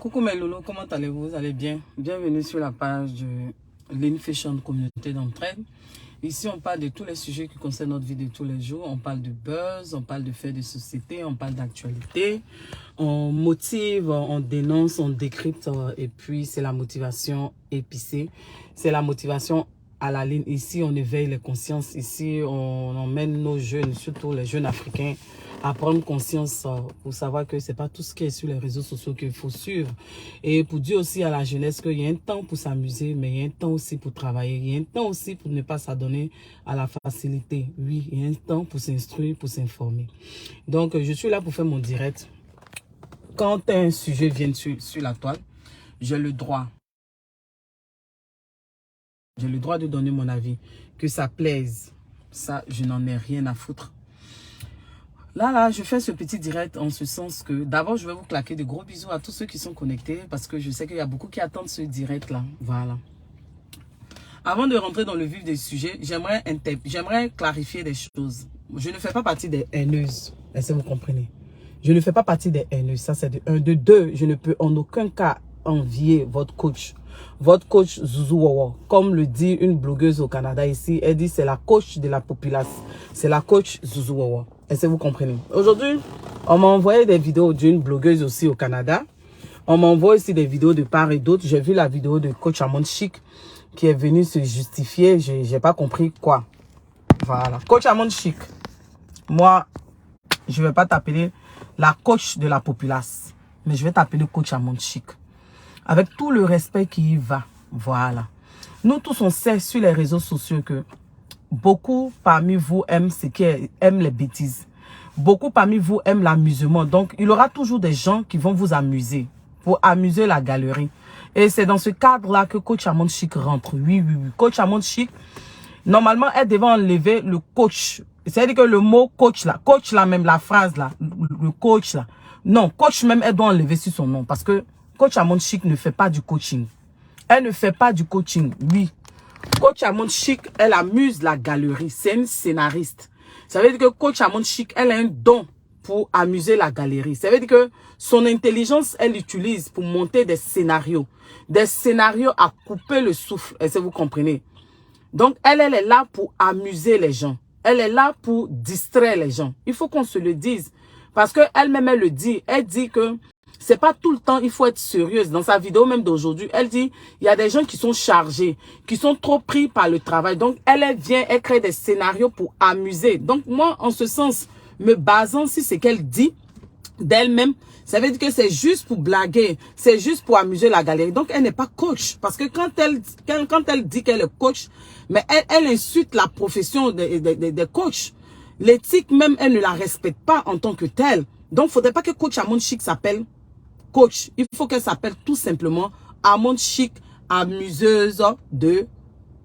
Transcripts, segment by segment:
Coucou mes loulous, comment allez-vous? Vous allez bien? Bienvenue sur la page de Lynn Fashion Communauté d'entraide. Ici, on parle de tous les sujets qui concernent notre vie de tous les jours. On parle de buzz, on parle de faits de société, on parle d'actualité. On motive, on dénonce, on décrypte et puis c'est la motivation épicée. C'est la motivation à la ligne. Ici, on éveille les consciences. Ici, on emmène nos jeunes, surtout les jeunes africains, à prendre conscience pour savoir que c'est pas tout ce qui est sur les réseaux sociaux qu'il faut suivre. Et pour dire aussi à la jeunesse qu'il y a un temps pour s'amuser, mais il y a un temps aussi pour travailler. Il y a un temps aussi pour ne pas s'adonner à la facilité. Oui, il y a un temps pour s'instruire, pour s'informer. Donc, je suis là pour faire mon direct. Quand un sujet vient sur la toile, j'ai le droit. J'ai le droit de donner mon avis. Que ça plaise, ça, je n'en ai rien à foutre. Là, je fais ce petit direct en ce sens que d'abord, je vais vous claquer de gros bisous à tous ceux qui sont connectés parce que je sais qu'il y a beaucoup qui attendent ce direct-là. Voilà. Avant de rentrer dans le vif des sujets, j'aimerais clarifier des choses. Je ne fais pas partie des haineuses. Est-ce que vous comprenez? Je ne fais pas partie des haineuses. Ça, c'est de un. De deux, je ne peux en aucun cas envier votre coach. Votre coach Zouzou Wawa. Comme le dit une blogueuse au Canada ici, elle dit c'est la coach de la populace. C'est la coach Zouzou Wawa. Est-ce que vous comprenez? Aujourd'hui, on m'a envoyé des vidéos d'une blogueuse aussi au Canada. On m'envoie aussi des vidéos de part et d'autre. J'ai vu la vidéo de coach Amon Chic qui est venu se justifier. J'ai pas compris quoi. Voilà. Coach Amon Chic. Moi, je vais pas t'appeler la coach de la populace. Mais je vais t'appeler coach Amon Chic. Avec tout le respect qui y va. Voilà. Nous tous, on sait sur les réseaux sociaux que beaucoup parmi vous aiment les bêtises. Beaucoup parmi vous aiment l'amusement. Donc, il y aura toujours des gens qui vont vous amuser. Pour amuser la galerie. Et c'est dans ce cadre-là que coach Amon Chic rentre. Oui. Coach Amon Chic, normalement, elle devait enlever le coach. C'est-à-dire que le mot coach là même, la phrase là, le coach là. Non, coach même, elle doit enlever sur son nom. Parce que coach Amon Chic ne fait pas du coaching. Elle ne fait pas du coaching, oui. Coach Amon Chic, elle amuse la galerie. C'est une scénariste. Ça veut dire que coach Amon Chic, elle a un don pour amuser la galerie. Ça veut dire que son intelligence, elle l'utilise pour monter des scénarios. Des scénarios à couper le souffle. Est-ce que vous comprenez? Donc, elle est là pour amuser les gens. Elle est là pour distraire les gens. Il faut qu'on se le dise. Parce qu'elle-même, elle le dit. Elle dit que c'est pas tout le temps, il faut être sérieuse. Dans sa vidéo même d'aujourd'hui, elle dit, il y a des gens qui sont chargés, qui sont trop pris par le travail. Donc, elle vient, elle crée des scénarios pour amuser. Donc, moi, en ce sens, me basant sur ce qu'elle dit d'elle-même, ça veut dire que c'est juste pour blaguer, c'est juste pour amuser la galerie. Donc, elle n'est pas coach. Parce que quand elle dit qu'elle est coach, mais elle insulte la profession des coachs. L'éthique même, elle ne la respecte pas en tant que telle. Donc, il ne faudrait pas que coach Amon Chic s'appelle coach. Il faut qu'elle s'appelle tout simplement Amon Chic, amuseuse de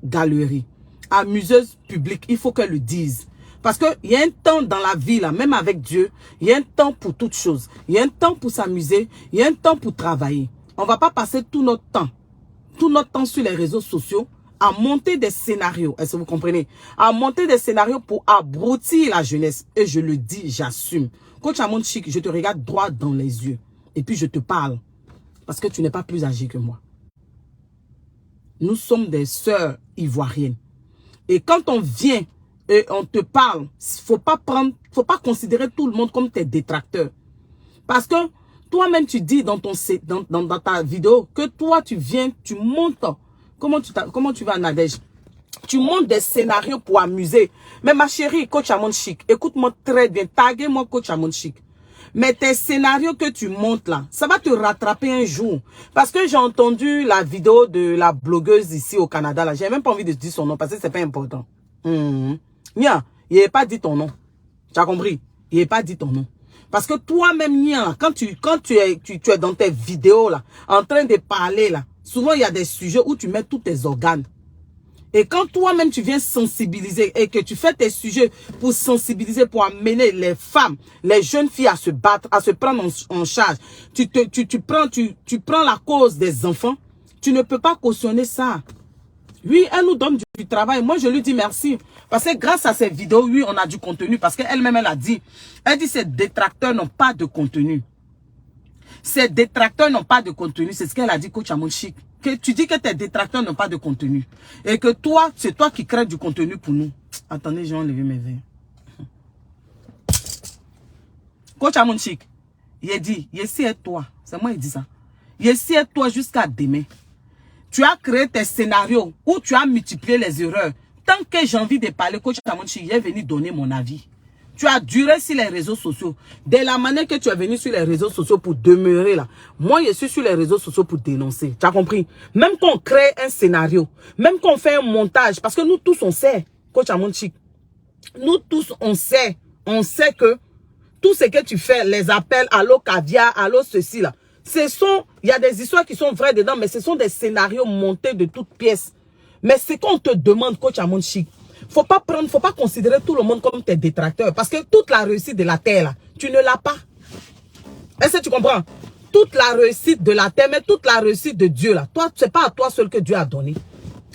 galerie. Amuseuse publique. Il faut qu'elle le dise. Parce qu'il y a un temps dans la vie, là, même avec Dieu, il y a un temps pour toutes choses. Il y a un temps pour s'amuser, il y a un temps pour travailler. On ne va pas passer tout notre temps sur les réseaux sociaux à monter des scénarios. Est-ce que vous comprenez? À monter des scénarios pour abrutir la jeunesse. Et je le dis, j'assume. Coach Amon Chic, je te regarde droit dans les yeux. Et puis je te parle. Parce que tu n'es pas plus âgé que moi. Nous sommes des sœurs ivoiriennes. Et quand on vient et on te parle, faut pas considérer tout le monde comme tes détracteurs. Parce que toi-même tu dis dans ta vidéo que toi tu viens, tu montes. Comment tu vas, Nadège? Tu montes des scénarios pour amuser. Mais ma chérie, coach Amon Chic, écoute-moi très bien. Taguez-moi coach Amon Chic. Mais tes scénarios que tu montes là, ça va te rattraper un jour. Parce que j'ai entendu la vidéo de la blogueuse ici au Canada. Là, j'ai même pas envie de dire son nom parce que c'est pas important. Nia, il n'avait pas dit ton nom. Tu as compris? Il n'avait pas dit ton nom. Parce que toi-même, Nia, quand tu es dans tes vidéos là, en train de parler là, souvent il y a des sujets où tu mets tous tes organes. Et quand toi-même tu viens sensibiliser et que tu fais tes sujets pour sensibiliser, pour amener les femmes, les jeunes filles à se battre, à se prendre en charge, tu prends la cause des enfants, tu ne peux pas cautionner ça. Oui, elle nous donne du travail. Moi, je lui dis merci. Parce que grâce à ces vidéos, oui, on a du contenu. Parce qu'elle-même, elle a dit, ces détracteurs n'ont pas de contenu. Ces détracteurs n'ont pas de contenu. C'est ce qu'elle a dit, coach Amon Chic. Que tu dis que tes détracteurs n'ont pas de contenu. Et que toi, c'est toi qui crée du contenu pour nous. Attendez, j'ai enlevé mes verres. Coach Amon Chic, il a dit, ici est toi. C'est moi qui dis ça. Ici est toi jusqu'à demain. Tu as créé tes scénarios où tu as multiplié les erreurs. Tant que j'ai envie de parler, coach Amon Chic, il est venu donner mon avis. Tu as duré sur les réseaux sociaux. De la manière que tu es venu sur les réseaux sociaux pour demeurer là. Moi, je suis sur les réseaux sociaux pour dénoncer. Tu as compris? Même quand on crée un scénario, même quand on fait un montage, parce que nous tous, on sait, coach Amon Chic, nous tous, on sait que tout ce que tu fais, les appels, allô caviar, allô ceci là, il y a des histoires qui sont vraies dedans, mais ce sont des scénarios montés de toutes pièces. Mais c'est qu'on te demande, coach Amon Chic, faut pas considérer tout le monde comme tes détracteurs. Parce que toute la réussite de la terre, là, tu ne l'as pas. Est-ce que tu comprends? Toute la réussite de la terre, mais toute la réussite de Dieu, là, toi, c'est pas à toi seul que Dieu a donné.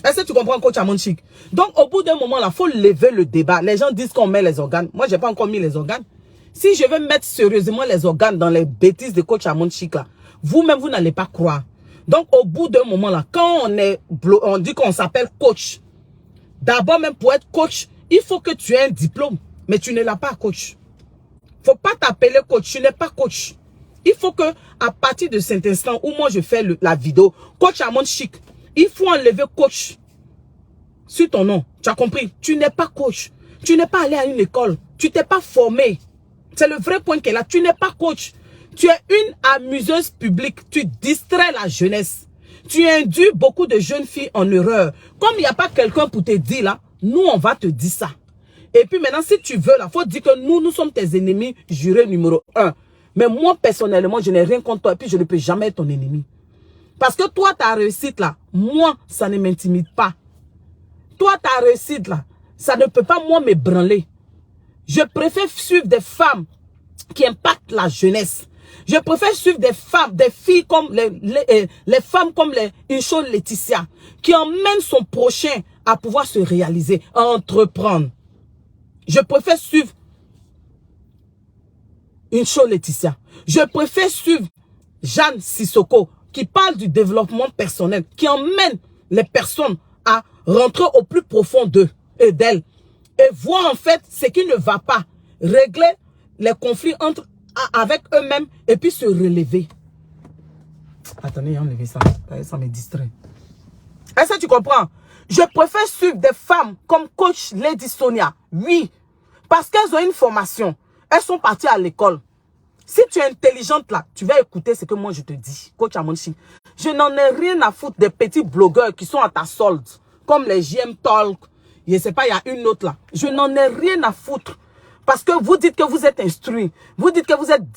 Est-ce que tu comprends, coach Amon Chic? Donc, au bout d'un moment, là, faut lever le débat. Les gens disent qu'on met les organes. Moi, j'ai pas encore mis les organes. Si je veux mettre sérieusement les organes dans les bêtises de coach Amon Chic, là, vous-même, vous n'allez pas croire. Donc, au bout d'un moment, là, quand on dit qu'on s'appelle coach, d'abord, même pour être coach, il faut que tu aies un diplôme. Mais tu ne l'as pas, coach. Faut pas t'appeler coach. Tu n'es pas coach. Il faut que, à partir de cet instant où moi je fais la vidéo, coach Amon Chic, il faut enlever coach sur ton nom. Tu as compris? Tu n'es pas coach. Tu n'es pas allé à une école. Tu t'es pas formé. C'est le vrai point qu'elle a. Tu n'es pas coach. Tu es une amuseuse publique. Tu distrais la jeunesse. Tu induis beaucoup de jeunes filles en erreur. Comme il n'y a pas quelqu'un pour te dire là, nous on va te dire ça. Et puis maintenant, si tu veux là, faut dire que nous sommes tes ennemis jurés numéro 1. Mais moi personnellement, je n'ai rien contre toi et puis je ne peux jamais être ton ennemi. Parce que toi, ta réussite là, moi, ça ne m'intimide pas. Toi, ta réussite là, ça ne peut pas moi m'ébranler. Je préfère suivre des femmes qui impactent la jeunesse. Je préfère suivre des femmes, des filles comme les femmes comme les Incho Laetitia, qui emmènent son prochain à pouvoir se réaliser, à entreprendre. Je préfère suivre Incho Laetitia. Je préfère suivre Jeanne Sissoko, qui parle du développement personnel, qui emmène les personnes à rentrer au plus profond d'eux et d'elles, et voir en fait ce qui ne va pas, régler les conflits avec eux-mêmes et puis se relever. Attendez, enlevez ça. Ça me distrait. Est-ce que tu comprends? Je préfère suivre des femmes comme coach Lady Sonia. Oui. Parce qu'elles ont une formation. Elles sont parties à l'école. Si tu es intelligente là, tu vas écouter ce que moi je te dis. Coach Amon Chic. Je n'en ai rien à foutre des petits blogueurs qui sont à ta solde. Comme les JM Talk. Je ne sais pas, il y a une autre là. Je n'en ai rien à foutre. Parce que vous dites que vous êtes instruit. Vous dites que vous êtes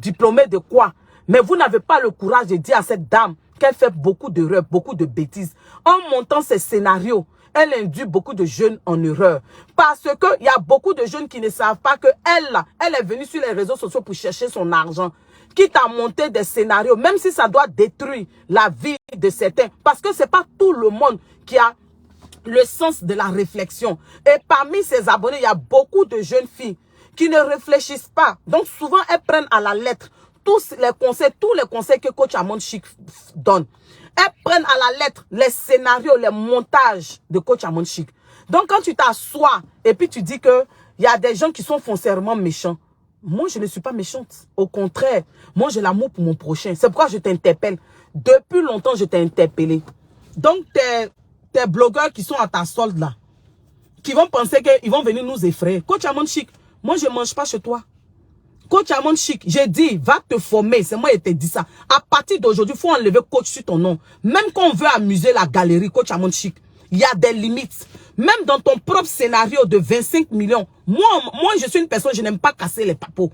diplômé de quoi? Mais vous n'avez pas le courage de dire à cette dame qu'elle fait beaucoup d'erreurs, beaucoup de bêtises. En montant ces scénarios, elle induit beaucoup de jeunes en erreur. Parce qu'il y a beaucoup de jeunes qui ne savent pas qu'elle est venue sur les réseaux sociaux pour chercher son argent. Quitte à monter des scénarios, même si ça doit détruire la vie de certains. Parce que ce n'est pas tout le monde qui a le sens de la réflexion. Et parmi ces abonnés, il y a beaucoup de jeunes filles qui ne réfléchissent pas. Donc souvent, elles prennent à la lettre tous les conseils que coach Amon Chic donne. Elles prennent à la lettre les scénarios, les montages de coach Amon Chic. Donc quand tu t'assois et puis tu dis que il y a des gens qui sont foncièrement méchants. Moi, je ne suis pas méchante. Au contraire, moi, j'ai l'amour pour mon prochain. C'est pourquoi je t'interpelle. Depuis longtemps, je t'ai interpellé. Donc, tes blogueurs qui sont à ta solde là, qui vont penser qu'ils vont venir nous effrayer. Coach Amon Chic, moi je ne mange pas chez toi. Coach Amon Chic, j'ai dit, va te former. C'est moi qui t'ai dit ça. À partir d'aujourd'hui, il faut enlever coach sur ton nom. Même quand on veut amuser la galerie, coach Amon Chic, il y a des limites. Même dans ton propre scénario de 25 millions, moi je suis une personne, je n'aime pas casser les papos.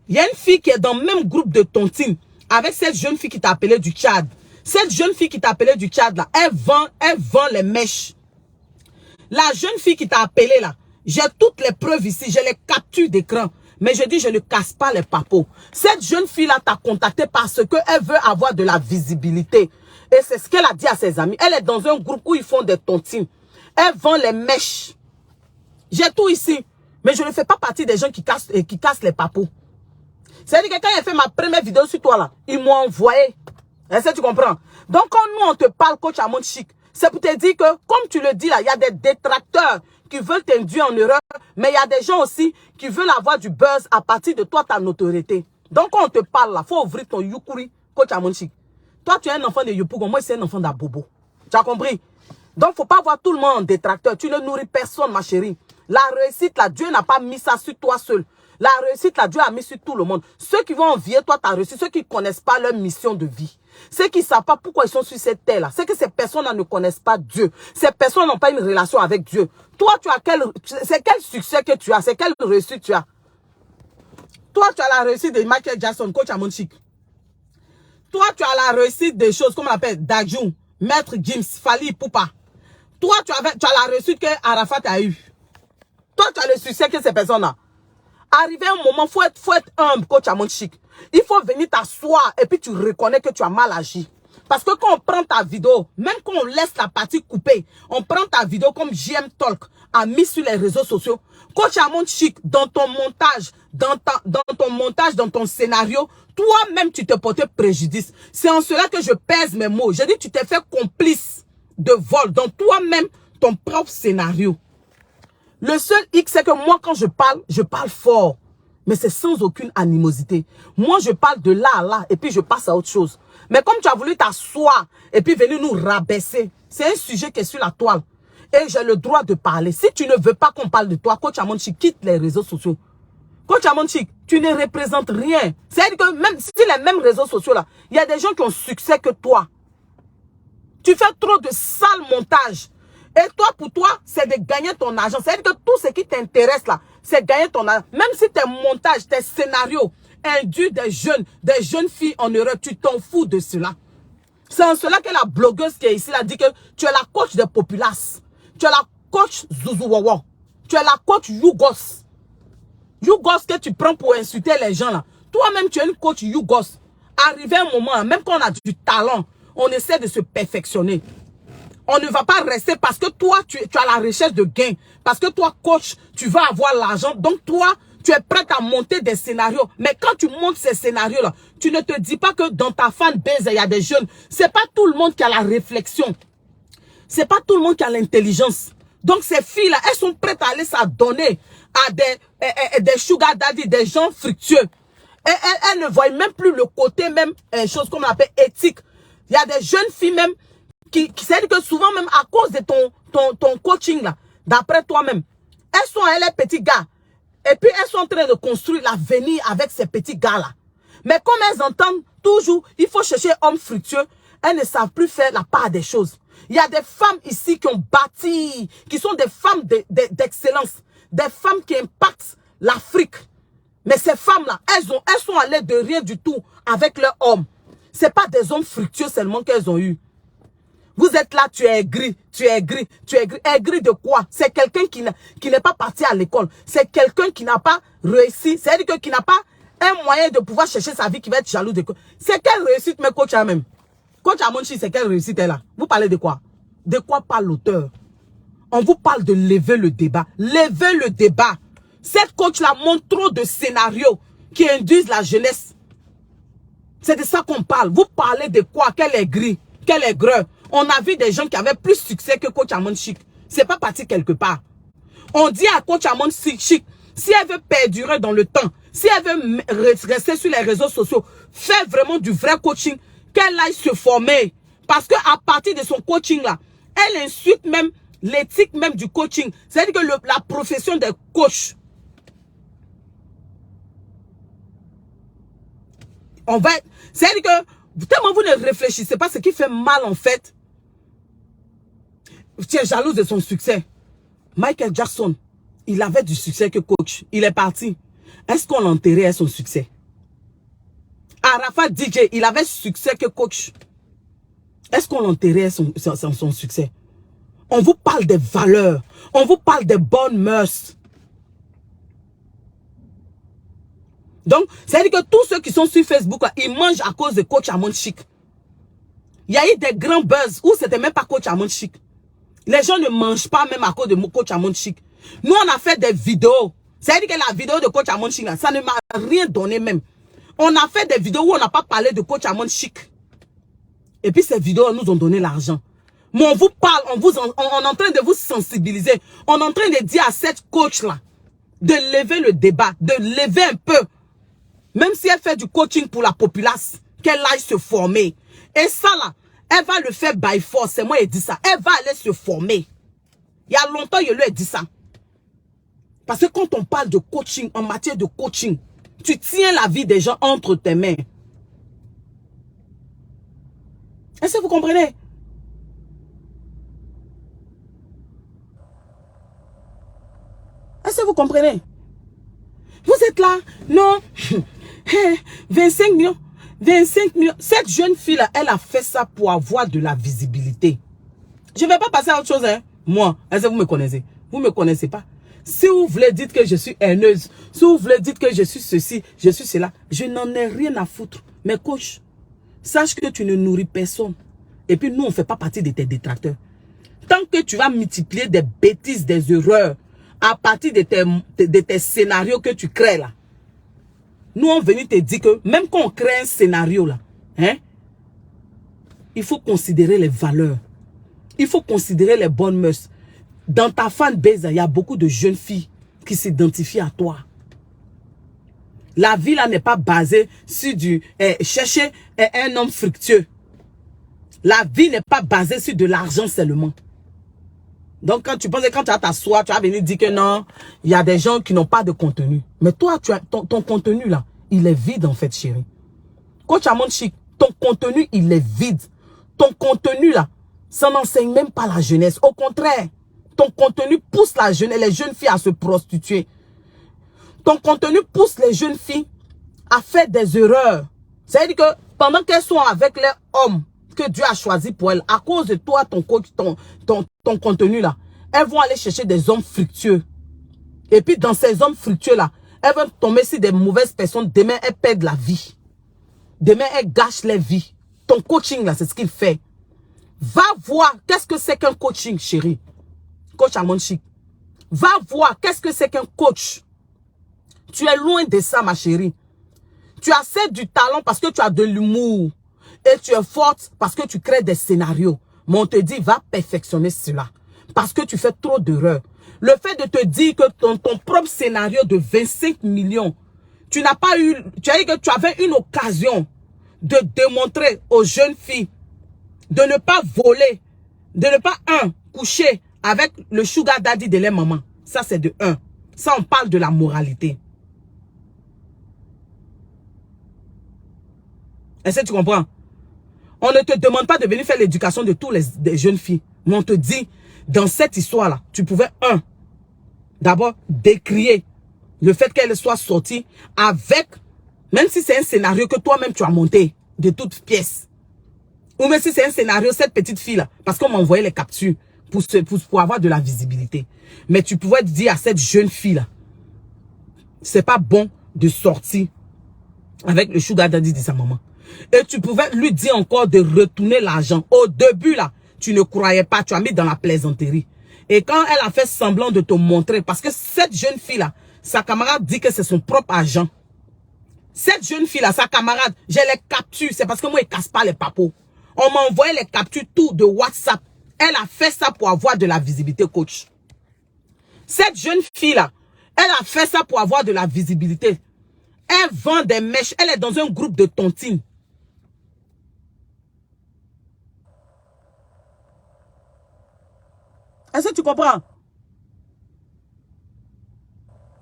Il y a une fille qui est dans le même groupe de tontine avec cette jeune fille qui t'a appelé du Tchad. Cette jeune fille qui t'a appelé du Tchad là, elle vend les mèches. La jeune fille qui t'a appelé là, j'ai toutes les preuves ici, j'ai les captures d'écran. Mais je dis, je ne casse pas les papos. Cette jeune fille là t'a contacté parce qu'elle veut avoir de la visibilité. Et c'est ce qu'elle a dit à ses amis. Elle est dans un groupe où ils font des tontines. Elle vend les mèches. J'ai tout ici. Mais je ne fais pas partie des gens qui cassent les papos. C'est-à-dire que quand il a fait ma première vidéo sur toi là, ils m'ont envoyé. Est-ce que tu comprends? Donc quand nous on te parle coach à monde chic, c'est pour te dire que comme tu le dis là, il y a des détracteurs qui veulent t'induire en erreur, mais il y a des gens aussi qui veulent avoir du buzz à partir de toi, ta notoriété. Donc quand on te parle là, faut ouvrir ton Yukuri coach à monde chic. Toi tu es un enfant de Yopougon, moi c'est un enfant d'Abobo. Tu as compris? Donc faut pas voir tout le monde en détracteur. Tu ne nourris personne ma chérie. La réussite là, Dieu n'a pas mis ça sur toi seul. La réussite là, Dieu a mis sur tout le monde. Ceux qui vont envier toi ta réussite, ceux qui ne connaissent pas leur mission de vie. Ceux qui ne savent pas pourquoi ils sont sur cette terre-là, c'est que ces personnes-là ne connaissent pas Dieu. Ces personnes n'ont pas une relation avec Dieu. Toi, tu as c'est quel succès que tu as? C'est quelle réussite tu as? Toi, tu as la réussite de Michael Jackson, coach à mon chic. Toi, tu as la réussite des choses, comme on appelle, Dajou, Maître Gims, Fali Poupa. Toi, tu as la réussite que Arafat a eu. Toi, tu as le succès que ces personnes-là. Arrivé un moment, faut être humble, coach à mon chic. Il faut venir t'asseoir et puis tu reconnais que tu as mal agi. Parce que quand on prend ta vidéo, même quand on laisse la partie coupée, on prend ta vidéo comme JM Talk a mis sur les réseaux sociaux. Coach à mon chic, dans ton montage, dans ton scénario, toi-même tu te portais préjudice. C'est en cela que je pèse mes mots. Je dis tu t'es fait complice de vol dans toi-même ton propre scénario. Le seul X, c'est que moi, quand je parle fort. Mais c'est sans aucune animosité. Moi, je parle de là à là et puis je passe à autre chose. Mais comme tu as voulu t'asseoir et puis venir nous rabaisser, c'est un sujet qui est sur la toile. Et j'ai le droit de parler. Si tu ne veux pas qu'on parle de toi, coach Amonchi, quitte les réseaux sociaux. Coach Amonchi, tu ne représentes rien. C'est-à-dire que même si les mêmes réseaux sociaux là, il y a des gens qui ont succès que toi. Tu fais trop de sales montages. Et toi, pour toi, c'est de gagner ton argent. C'est-à-dire que tout ce qui t'intéresse là, c'est gagner ton argent. Même si tes montages, tes scénarios induisent des jeunes filles en erreur, tu t'en fous de cela. C'est en cela que la blogueuse qui est ici a dit que tu es la coach des populaces. Tu es la coach Zouzouwawa. Tu es la coach Yougos. Yougos que tu prends pour insulter les gens là. Toi-même, tu es une coach Yougos. Arrivé un moment, même quand on a du talent, on essaie de se perfectionner. On ne va pas rester parce que toi, tu as la recherche de gain. Parce que toi, coach, tu vas avoir l'argent. Donc toi, tu es prêt à monter des scénarios. Mais quand tu montes ces scénarios-là, tu ne te dis pas que dans ta fanbase, il y a des jeunes. C'est pas tout le monde qui a la réflexion. C'est pas tout le monde qui a l'intelligence. Donc ces filles-là, elles sont prêtes à aller s'adonner à des sugar daddy, des gens fructueux. Et elles ne voient même plus le côté même, chose qu'on appelle éthique. Il y a des jeunes filles même c'est-à-dire que souvent même à cause de ton coaching là, d'après toi-même, elles sont les petits gars. Et puis elles sont en train de construire l'avenir avec ces petits gars-là. Mais comme elles entendent toujours, il faut chercher homme fructueux, elles ne savent plus faire la part des choses. Il y a des femmes ici qui ont bâti, qui sont des femmes d'excellence, des femmes qui impactent l'Afrique. Mais ces femmes-là, elles sont allées de rien du tout avec leurs hommes. Ce n'est pas des hommes fructueux seulement qu'elles ont eu. Vous êtes là, tu es aigri, tu es aigri, tu es aigri. Aigri de quoi? C'est quelqu'un qui n'est pas parti à l'école. C'est quelqu'un qui n'a pas réussi. C'est-à-dire qui n'a pas un moyen de pouvoir chercher sa vie, qui va être jaloux de quoi. C'est quelle réussite, mes coachs même? Coach Amonchi, c'est quelle réussite est là? Vous parlez de quoi? De quoi parle l'auteur? On vous parle de lever le débat. Lever le débat. Cette coach-là montre trop de scénarios qui induisent la jeunesse. C'est de ça qu'on parle. Vous parlez de quoi? Quel aigri, quel aigreur. On a vu des gens qui avaient plus de succès que coach Amon Chic. C'est pas parti quelque part. On dit à coach Amon Chic, si elle veut perdurer dans le temps, si elle veut rester sur les réseaux sociaux, faire vraiment du vrai coaching, qu'elle aille se former. Parce que à partir de son coaching là, elle insulte même l'éthique même du coaching. C'est-à-dire que la profession des coachs. C'est-à-dire que tellement vous ne réfléchissez pas, ce qui fait mal en fait. Tu es jalouse de son succès. Michael Jackson, il avait du succès que coach. Il est parti. Est-ce qu'on l'enterrait à son succès? Arafat DJ, il avait succès que coach. Est-ce qu'on l'enterrait à son succès? On vous parle des valeurs. On vous parle des bonnes mœurs. Donc, c'est-à-dire que tous ceux qui sont sur Facebook, là, ils mangent à cause de coach Amon Chic. Il y a eu des grands buzz où c'était même pas coach Amon Chic. Les gens ne mangent pas même à cause de coach Amon Chic. Nous, on a fait des vidéos. C'est-à-dire que la vidéo de coach Amon Chic, là, ça ne m'a rien donné même. On a fait des vidéos où on n'a pas parlé de coach Amon Chic. Et puis ces vidéos nous ont donné l'argent. Mais on vous parle, on est en train de vous sensibiliser. On est en train de dire à cette coach-là de lever le débat, de lever un peu. Même si elle fait du coaching pour la populace, qu'elle aille se former. Et ça là, elle va le faire by force. C'est moi qui ai dit ça. Elle va aller se former. Il y a longtemps, je lui ai dit ça. Parce que quand on parle de coaching, en matière de coaching, tu tiens la vie des gens entre tes mains. Est-ce que vous comprenez? Est-ce que vous comprenez? Vous êtes là? Non. 25 millions. 25 millions. Cette jeune fille-là, elle a fait ça pour avoir de la visibilité. Je ne vais pas passer à autre chose. Hein. Moi, est-ce que vous me connaissez? Vous ne me connaissez pas. Si vous voulez dire que je suis haineuse, si vous voulez dire que je suis ceci, je suis cela, je n'en ai rien à foutre. Mais coach, sache que tu ne nourris personne. Et puis nous, on ne fait pas partie de tes détracteurs. Tant que tu vas multiplier des bêtises, des erreurs, à partir de tes scénarios que tu crées là, nous, on venu te dire que même quand on crée un scénario là, hein, il faut considérer les valeurs. Il faut considérer les bonnes mœurs. Dans ta fanbase, il y a beaucoup de jeunes filles qui s'identifient à toi. La vie là n'est pas basée sur du chercher un homme fructueux. La vie n'est pas basée sur de l'argent seulement. Donc quand tu penses que quand tu vas t'asseoir, tu vas venir dire que non, il y a des gens qui n'ont pas de contenu. Mais toi, tu as ton contenu là, il est vide en fait, chérie. Coach Amon Chic, ton contenu, il est vide. Ton contenu là, ça n'enseigne même pas la jeunesse. Au contraire, ton contenu pousse la jeunesse, les jeunes filles à se prostituer. Ton contenu pousse les jeunes filles à faire des erreurs. C'est-à-dire que pendant qu'elles sont avec les hommes que Dieu a choisi pour elles, à cause de toi, ton contenu là, elles vont aller chercher des hommes fructueux. Et puis dans ces hommes fructueux là, elles vont tomber sur des mauvaises personnes. Demain, elles perdent la vie. Demain, elles gâchent leur vie. Ton coaching là, c'est ce qu'il fait. Va voir qu'est-ce que c'est qu'un coaching, chérie. Coach Amon Chic. Va voir qu'est-ce que c'est qu'un coach. Tu es loin de ça, ma chérie. Tu as assez du talent parce que tu as de l'humour. Et tu es forte parce que tu crées des scénarios. Mais on te dit, va perfectionner cela. Parce que tu fais trop d'erreurs. Le fait de te dire que ton propre scénario de 25 millions, tu n'as pas eu, tu as dit que tu avais une occasion de démontrer aux jeunes filles de ne pas voler, de ne pas, coucher avec le sugar daddy de leur maman. Ça, c'est de 1. Ça, on parle de la moralité. Est-ce que tu comprends? On ne te demande pas de venir faire l'éducation de tous les jeunes filles. Mais on te dit, dans cette histoire-là, tu pouvais, d'abord, décrier le fait qu'elle soit sortie avec, même si c'est un scénario que toi-même tu as monté de toutes pièces. Ou même si c'est un scénario, cette petite fille-là, parce qu'on m'a envoyé les captures pour avoir de la visibilité. Mais tu pouvais dire à cette jeune fille-là, c'est pas bon de sortir avec le sugar daddy de sa maman. Et tu pouvais lui dire encore de retourner l'argent. Au début, là, tu ne croyais pas, tu as mis dans la plaisanterie. Et quand elle a fait semblant de te montrer, parce que cette jeune fille-là, sa camarade dit que c'est son propre argent. Cette jeune fille-là, sa camarade, j'ai les captures, c'est parce que moi, je ne casse pas les papos. On m'a envoyé les captures tout de WhatsApp. Elle a fait ça pour avoir de la visibilité, coach. Cette jeune fille-là, elle a fait ça pour avoir de la visibilité. Elle vend des mèches. Elle est dans un groupe de tontines. Est-ce que tu comprends?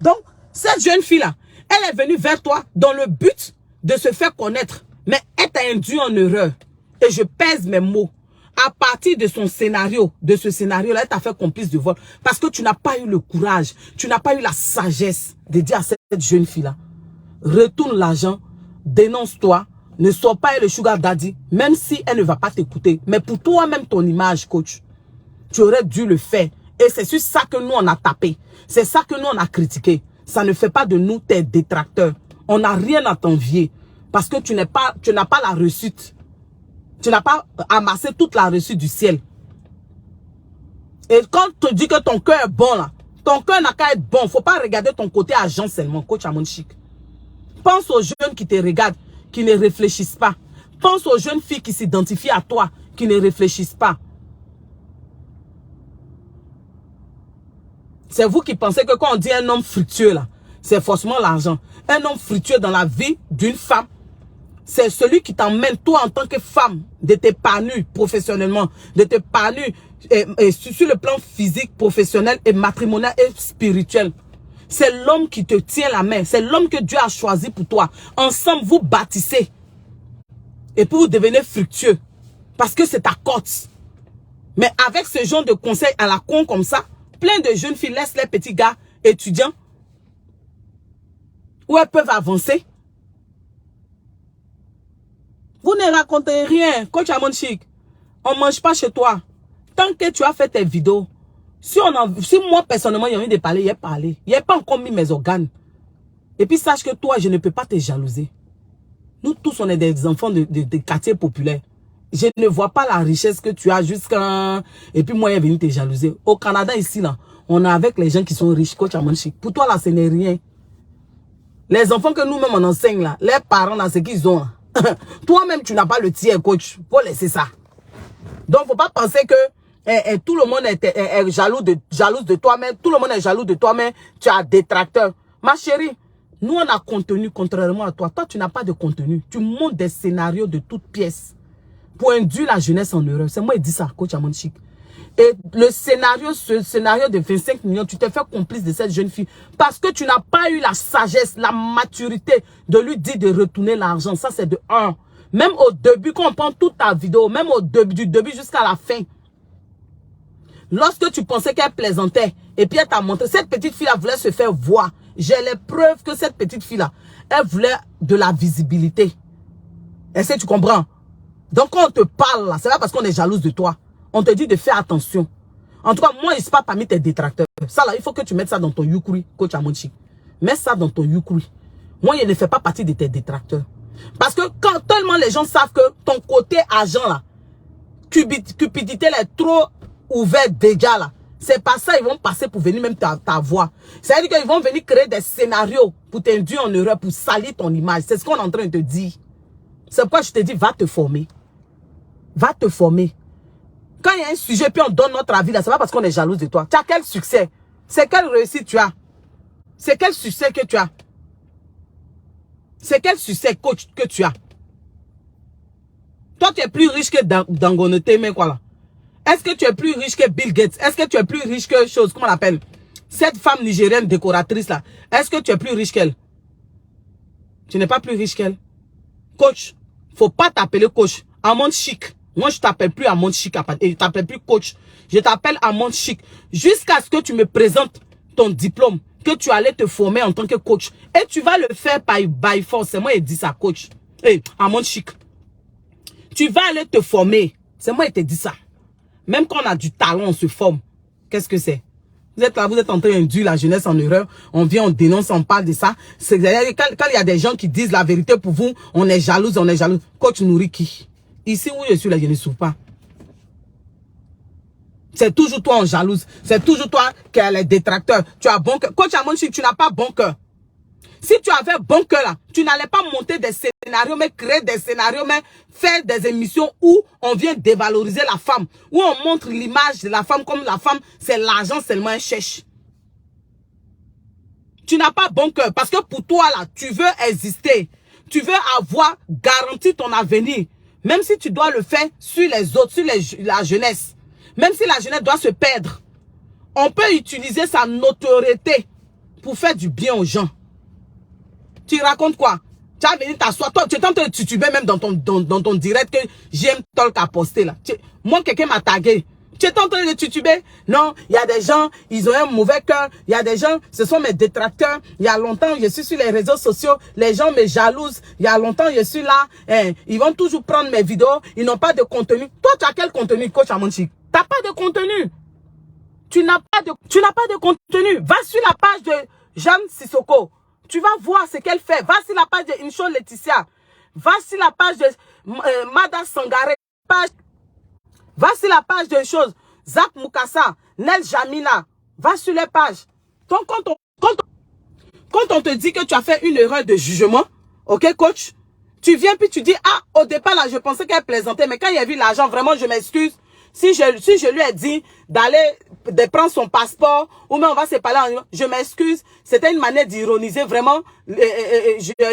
Donc, cette jeune fille-là, elle est venue vers toi dans le but de se faire connaître. Mais elle t'a induit en erreur. Et je pèse mes mots. À partir de son scénario, de ce scénario-là, elle t'a fait complice de vol. Parce que tu n'as pas eu le courage, tu n'as pas eu la sagesse de dire à cette jeune fille-là, retourne l'argent, dénonce-toi, ne sois pas le sugar daddy, même si elle ne va pas t'écouter. Mais pour toi-même, ton image, coach, tu aurais dû le faire. Et c'est sur ça que nous, on a tapé. C'est ça que nous, on a critiqué. Ça ne fait pas de nous tes détracteurs. On n'a rien à t'envier. Parce que tu n'as pas la réussite. Tu n'as pas amassé toute la réussite du ciel. Et quand tu dis que ton cœur est bon, là, ton cœur n'a qu'à être bon. Il ne faut pas regarder ton côté argent seulement, coach Amon Chic. Pense aux jeunes qui te regardent, qui ne réfléchissent pas. Pense aux jeunes filles qui s'identifient à toi, qui ne réfléchissent pas. C'est vous qui pensez que quand on dit un homme fructueux, là, c'est forcément l'argent. Un homme fructueux dans la vie d'une femme, c'est celui qui t'emmène, toi, en tant que femme, de t'épanouir professionnellement, de t'épanouir sur le plan physique, professionnel et matrimonial et spirituel. C'est l'homme qui te tient la main. C'est l'homme que Dieu a choisi pour toi. Ensemble, vous bâtissez. Et puis, vous devenez fructueux. Parce que c'est ta cote. Mais avec ce genre de conseils à la con comme ça, plein de jeunes filles laissent les petits gars étudiants où elles peuvent avancer. Vous ne racontez rien. Coach Amon Chic, on ne mange pas chez toi. Tant que tu as fait tes vidéos, si moi personnellement, il y a envie de parler, il a parlé. Il n'a pas encore mis mes organes. Et puis sache que toi, je ne peux pas te jalouser. Nous tous, on est des enfants de quartiers populaires. Je ne vois pas la richesse que tu as jusqu'à... Et puis moi, il est venu te jalouser. Au Canada, ici, là, on est avec les gens qui sont riches. Coach Amon Chic. Pour toi, là, ce n'est rien. Les enfants que nous-mêmes, on enseigne, là, les parents, là, ce qu'ils ont, là. Toi-même, tu n'as pas le tien, coach. Faut laisser ça. Donc, faut pas penser que tout le monde est jaloux de toi, mais tout le monde est jaloux de toi, mais tu as des détracteurs. Ma chérie, nous, on a contenu, contrairement à toi. Toi, tu n'as pas de contenu. Tu montes des scénarios de toutes pièces pour induire la jeunesse en erreur. C'est moi qui dis ça, coach Amon Chic. Et le scénario, ce scénario de 25 millions, tu t'es fait complice de cette jeune fille parce que tu n'as pas eu la sagesse, la maturité de lui dire de retourner l'argent. Ça, c'est de 1. Même au début, quand on prend toute ta vidéo, même au début, du début jusqu'à la fin, lorsque tu pensais qu'elle plaisantait, et puis elle t'a montré, cette petite fille-là voulait se faire voir. J'ai les preuves que cette petite fille-là, elle voulait de la visibilité. Est-ce que tu comprends? Donc quand on te parle là, c'est pas parce qu'on est jalouse de toi. On te dit de faire attention. En tout cas, moi, je ne suis pas parmi tes détracteurs. Ça là, il faut que tu mettes ça dans ton Yukuri, coach Amon Chic. Mets ça dans ton Yukuri. Moi, je ne fais pas partie de tes détracteurs. Parce que quand tellement les gens savent que ton côté agent là, cupidité là, est trop ouvert déjà là. C'est pas ça, ils vont passer pour venir même ta voix. C'est-à-dire qu'ils vont venir créer des scénarios pour t'induire en erreur, pour salir ton image. C'est ce qu'on est en train de te dire. C'est pourquoi je te dis, va te former. Va te former. Quand il y a un sujet, puis on donne notre avis là, c'est pas parce qu'on est jalouse de toi. Tu as quel succès? C'est quelle réussite tu as? C'est quel succès que tu as? C'est quel succès, coach, que tu as? Toi, tu es plus riche que Dangote, mais quoi là? Est-ce que tu es plus riche que Bill Gates? Est-ce que tu es plus riche que chose, comment on l'appelle? Cette femme nigérienne décoratrice là, est-ce que tu es plus riche qu'elle? Tu n'es pas plus riche qu'elle? Coach, faut pas t'appeler coach. Amon Chic. Moi, je t'appelle plus Amon Chic. Je t'appelle plus coach. Je t'appelle Amon Chic. Jusqu'à ce que tu me présentes ton diplôme, que tu allais te former en tant que coach. Et tu vas le faire by force. C'est moi qui dis ça, coach. Hey, Amon Chic. Tu vas aller te former. C'est moi qui te dis ça. Même quand on a du talent, on se forme. Qu'est-ce que c'est? Vous êtes là, vous êtes en train d'induire la jeunesse en erreur. On vient, on dénonce, on parle de ça. Quand il y a des gens qui disent la vérité pour vous, on est jalouse, on est jalouse. Coach nourrit qui? Ici où je suis là, je ne souffre pas. C'est toujours toi en jalouse. C'est toujours toi qui as les détracteurs. Tu as bon cœur. Coach Amon Chic, tu n'as pas bon cœur. Si tu avais bon cœur là, tu n'allais pas monter des scénarios, mais créer des scénarios, mais faire des émissions où on vient dévaloriser la femme, où on montre l'image de la femme comme la femme, c'est l'argent seulement un cherche. Tu n'as pas bon cœur parce que pour toi là, tu veux exister. Tu veux avoir garanti ton avenir. Même si tu dois le faire sur les autres, sur la jeunesse. Même si la jeunesse doit se perdre. On peut utiliser sa notoriété pour faire du bien aux gens. Tu racontes quoi? Tu as venu t'asseoir. Tu es en train de tituber même dans ton direct que j'aime Talk à poster là. Moi, quelqu'un m'a tagué. Tu es en train de tituber? Non, il y a des gens, ils ont un mauvais cœur. Il y a des gens, ce sont mes détracteurs. Il y a longtemps, je suis sur les réseaux sociaux. Les gens me jalousent. Il y a longtemps, je suis là. Ils vont toujours prendre mes vidéos. Ils n'ont pas de contenu. Toi, tu as quel contenu, coach Amon Chic? Tu n'as pas de contenu. Tu n'as pas de contenu. Va sur la page de Jeanne Sissoko. Tu vas voir ce qu'elle fait. Va sur la page de Incho Laetitia. Va sur la page de Mada Sangare. Va sur la page de choses. Zach Mukasa, Nel Jamila. Va sur les pages. Donc, quand on te dit que tu as fait une erreur de jugement, Ok, coach? Tu viens puis tu dis, ah, au départ, là, je pensais qu'elle plaisantait, mais quand il a vu l'argent, vraiment, je m'excuse. Si je lui ai dit d'aller, de prendre son passeport, ou même on va se parler en... Je m'excuse. C'était une manière d'ironiser, vraiment.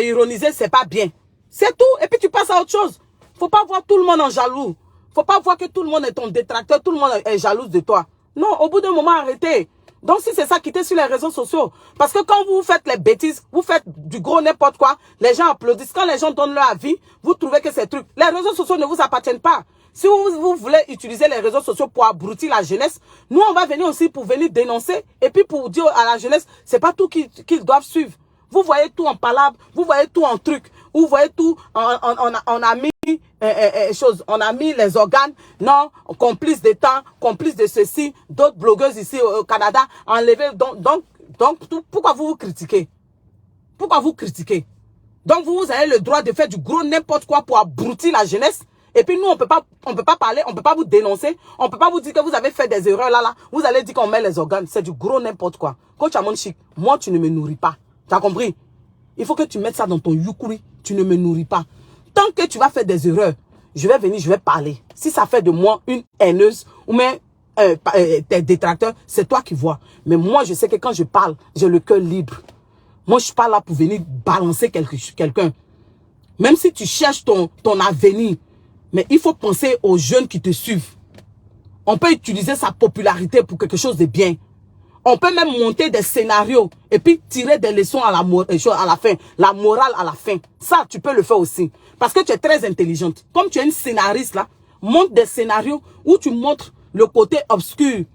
Ironiser, c'est pas bien. C'est tout. Et puis tu passes à autre chose. Faut pas voir tout le monde en jaloux. Faut pas voir que tout le monde est ton détracteur, tout le monde est jaloux de toi. Non, au bout d'un moment, arrêtez. Donc, si c'est ça, quittez sur les réseaux sociaux. Parce que quand vous faites les bêtises, vous faites du gros n'importe quoi, les gens applaudissent. Quand les gens donnent leur avis, vous trouvez que ces trucs... Les réseaux sociaux ne vous appartiennent pas. Si vous voulez utiliser les réseaux sociaux pour abrutir la jeunesse, nous, on va venir aussi pour venir dénoncer et puis pour dire à la jeunesse, c'est pas tout qu'ils doivent suivre. Vous voyez tout en palabre, vous voyez tout en truc, vous voyez tout, on a mis on a mis les organes, non, complice des temps, complice de ceci, d'autres blogueuses ici au Canada, enlevé. Donc, pourquoi vous vous critiquez? Pourquoi vous critiquez? Donc, vous avez le droit de faire du gros n'importe quoi pour abrutir la jeunesse. Et puis nous, on peut pas parler, on peut pas vous dénoncer, on peut pas vous dire que vous avez fait des erreurs là. Vous allez dire qu'on met les organes. C'est du gros n'importe quoi. Coach Amon Chic, moi, tu ne me nourris pas. Tu as compris? Il faut que tu mettes ça dans ton yukuri. Tu ne me nourris pas. Tant que tu vas faire des erreurs, je vais venir, je vais parler. Si ça fait de moi une haineuse ou même tes détracteurs, c'est toi qui vois. Mais moi, je sais que quand je parle, j'ai le cœur libre. Moi, je suis pas là pour venir balancer quelqu'un. Même si tu cherches ton avenir, mais il faut penser aux jeunes qui te suivent. On peut utiliser sa popularité pour quelque chose de bien. On peut même monter des scénarios et puis tirer des leçons à la fin. La morale à la fin. Ça, tu peux le faire aussi. Parce que tu es très intelligente. Comme tu es une scénariste là, monte des scénarios où tu montres le côté obscur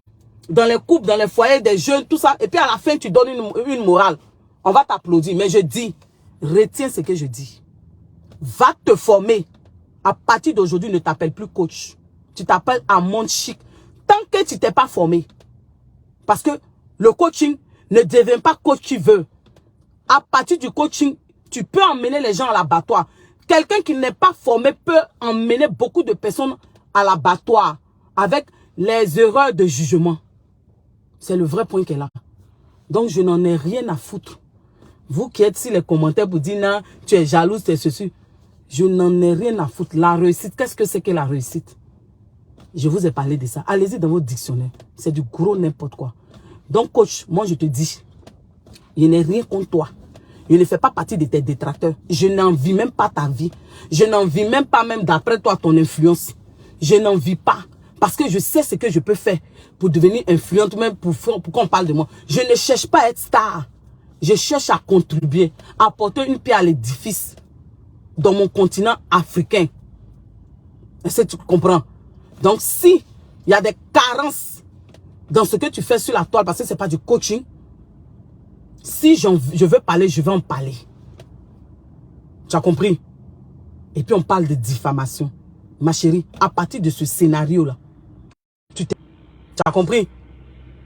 dans les couples, dans les foyers des jeunes, tout ça. Et puis à la fin, tu donnes une morale. On va t'applaudir. Mais je dis, retiens ce que je dis. Va te former. À partir d'aujourd'hui, ne t'appelle plus coach. Tu t'appelles Amon Chic. Tant que tu t'es pas formé. Parce que le coaching ne devient pas coach qui veut. À partir du coaching, tu peux emmener les gens à l'abattoir. Quelqu'un qui n'est pas formé peut emmener beaucoup de personnes à l'abattoir avec les erreurs de jugement. C'est le vrai point qui est là. Donc, je n'en ai rien à foutre. Vous qui êtes sur les commentaires pour dire non, tu es jalouse, tu es ceci. Je n'en ai rien à foutre. La réussite, qu'est-ce que c'est que la réussite? Je vous ai parlé de ça. Allez-y dans votre dictionnaire. C'est du gros n'importe quoi. Donc, coach, moi, je te dis, je n'ai rien contre toi. Je ne fais pas partie de tes détracteurs. Je n'envie même pas ta vie. Je n'envie même pas même d'après toi ton influence. Je n'envie pas. Parce que je sais ce que je peux faire pour devenir influente, même pour qu'on parle de moi. Je ne cherche pas à être star. Je cherche à contribuer, à apporter une pierre à l'édifice dans mon continent africain. Est-ce que tu comprends? Donc, si il y a des carences dans ce que tu fais sur la toile, parce que ce n'est pas du coaching, si je veux parler, je vais en parler. Tu as compris? Et puis, on parle de diffamation. Ma chérie, à partir de ce scénario-là, tu as compris?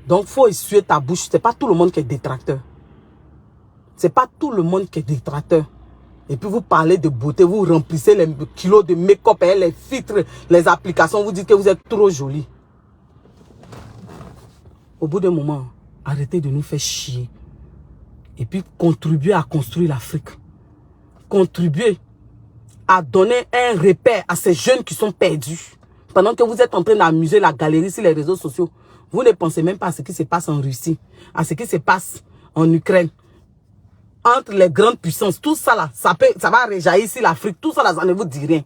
Donc, il faut essuyer ta bouche. Ce n'est pas tout le monde qui est détracteur. Ce n'est pas tout le monde qui est détracteur. Et puis vous parlez de beauté, vous remplissez les kilos de make-up, les filtres, les applications, vous dites que vous êtes trop jolie. Au bout d'un moment, arrêtez de nous faire chier. Et puis contribuez à construire l'Afrique. Contribuez à donner un repère à ces jeunes qui sont perdus. Pendant que vous êtes en train d'amuser la galerie sur les réseaux sociaux, vous ne pensez même pas à ce qui se passe en Russie, à ce qui se passe en Ukraine. Entre les grandes puissances, tout ça là, ça va réjaillir sur l'Afrique, tout ça là, ça ne vous dit rien.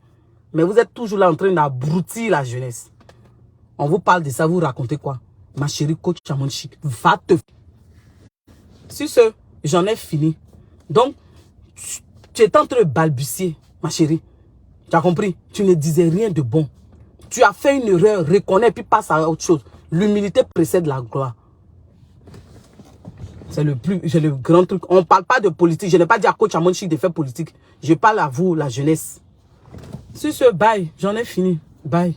Mais vous êtes toujours là en train d'abrutir la jeunesse. On vous parle de ça, vous racontez quoi? Ma chérie coach Amon Chic, va te... Sur ce, j'en ai fini. Donc, tu es en train de balbutier, ma chérie. Tu as compris? Tu ne disais rien de bon. Tu as fait une erreur, reconnais, puis passe à autre chose. L'humilité précède la gloire. C'est le grand truc. On ne parle pas de politique. Je n'ai pas dit à coach Amon Chic de faire politique. Je parle à vous, la jeunesse. Sur ce, bye. J'en ai fini. Bye.